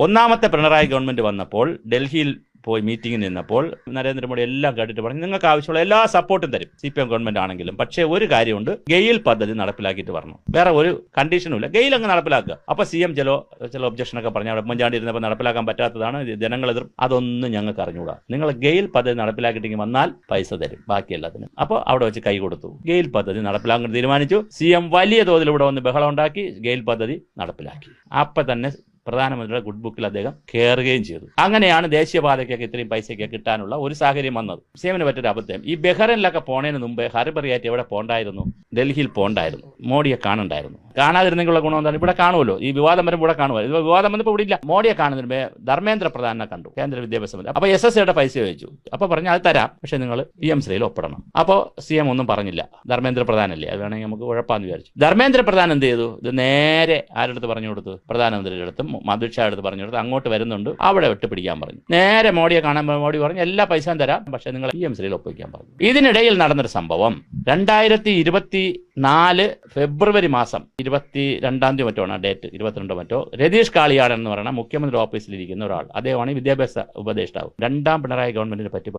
ഒന്നാമത്തെ പിണറായി ഗവൺമെന്റ് വന്നപ്പോൾ ഡൽഹിയിൽ പോയി മീറ്റിംഗിൽ നിന്നപ്പോൾ നരേന്ദ്രമോദി എല്ലാം കേട്ടിട്ട് പറഞ്ഞു നിങ്ങൾക്ക് ആവശ്യമുള്ള എല്ലാ സപ്പോർട്ടും തരും CPM ഗവൺമെന്റ് ആണെങ്കിലും. പക്ഷേ ഒരു കാര്യമുണ്ട്, ഗെയിൽ പദ്ധതി നടപ്പിലാക്കിയിട്ട് പറഞ്ഞു. വേറെ ഒരു കണ്ടീഷനും ഇല്ല, ഗെയിൽ അങ്ങ് നടപ്പിലാക്കുക. അപ്പൊ CM ചില ഒബ്ജക്ഷനൊക്കെ പറഞ്ഞു, അവിടെ ഉമ്മൻചാണ്ടി ഇരുന്നപ്പോൾ നടപ്പിലാക്കാൻ പറ്റാത്തതാണ്, ജനങ്ങൾ എതിർ, അതൊന്നും ഞങ്ങൾക്ക് അറിഞ്ഞുകൂടാ. നിങ്ങൾ ഗെയിൽ പദ്ധതി നടപ്പിലാക്കിയിട്ടെങ്കിൽ വന്നാൽ പൈസ തരും, ബാക്കി എല്ലാത്തിനും. അപ്പോൾ അവിടെ വെച്ച് കൈ കൊടുത്തു, ഗെയിൽ പദ്ധതി നടപ്പിലാക്കാൻ തീരുമാനിച്ചു. CM വലിയ തോതിൽ ഇവിടെ വന്ന് ബഹളം ഉണ്ടാക്കി, ഗെയിൽ പദ്ധതി നടപ്പിലാക്കി. അപ്പൊ തന്നെ പ്രധാനമന്ത്രിയുടെ ഗുഡ് ബുക്കിൽ അദ്ദേഹം കയറുകയും ചെയ്തു. അങ്ങനെയാണ് ദേശീയപാതയ്ക്കൊക്കെ ഇത്രയും പൈസയ്ക്ക് കിട്ടാനുള്ള ഒരു സാഹചര്യം വന്നത്. CMന് പറ്റൊരു അബദ്ധം, ഈ ബഹ്റൈനിലൊക്കെ പോണതിന് മുമ്പേ ഹരിബറിയായിട്ട് എവിടെ പോണ്ടായിരുന്നു? ഡൽഹിയിൽ പോണ്ടായിരുന്നു, മോഡിയെ കാണണ്ടായിരുന്നു. കാണാതിരുന്നെങ്കിലുള്ള ഗുണം എന്താണ്? ഇവിടെ കാണുമല്ലോ, ഈ വിവാദം വരുമ്പോൾ ഇവിടെ കാണുമല്ലോ. ഇത് വിവാദം വന്നപ്പോൾ ഇവിടെ ഇല്ല. മോഡിയെ കാണുന്നതിന് ധർമ്മേന്ദ്ര പ്രധാനെ കണ്ടു, കേന്ദ്ര വിദ്യാഭ്യാസ മന്ത്രി. അപ്പോൾ SSAയുടെ പൈസ ചോദിച്ചു. അപ്പോൾ പറഞ്ഞു അത് തരാം, പക്ഷേ നിങ്ങൾ PMശ്രീയിൽ ഒപ്പിടണം. അപ്പോൾ CM ഒന്നും പറഞ്ഞില്ല, ധർമ്മേന്ദ്ര പ്രധാനല്ലേ, അത് വേണമെങ്കിൽ നമുക്ക് കുഴപ്പമാണെന്ന് വിചാരിച്ചു. ധർമ്മേന്ദ്ര പ്രധാൻ എന്ത് ചെയ്തു? ഇത് നേരെ ആരുടെ പറഞ്ഞു കൊടുത്തു? പ്രധാനമന്ത്രിയുടെ അടുത്തും അമിത് ഷാ അടുത്ത് പറഞ്ഞു കൊടുത്ത്, അങ്ങോട്ട് വരുന്നുണ്ട്, അവിടെ വിട്ട് പിടിക്കാൻ പറഞ്ഞു. നേരെ മോഡിയെ കാണാൻ മോഡി പറഞ്ഞു എല്ലാ പൈസയും തരാം, പക്ഷേ നിങ്ങൾ PMശ്രീയിൽ ഒപ്പിക്കാൻ പറഞ്ഞു. ഇതിനിടയിൽ നടന്നൊരു സംഭവം, 2024 ഫെബ്രുവരി മാസം 22-ാം തീയതി മറ്റോ ആണ് ഡേറ്റ്, 22 മറ്റോ, രതീഷ് കാളിയാടൻ എന്ന് പറയുന്ന മുഖ്യമന്ത്രി ഓഫീസിലിരിക്കുന്ന ഒരാൾ, അദ്ദേഹമാണ് വിദ്യാഭ്യാസ ഉപദേഷ്ടാവ്, രണ്ടാം പിണറായി ഗവൺമെന്റിനെ പറ്റി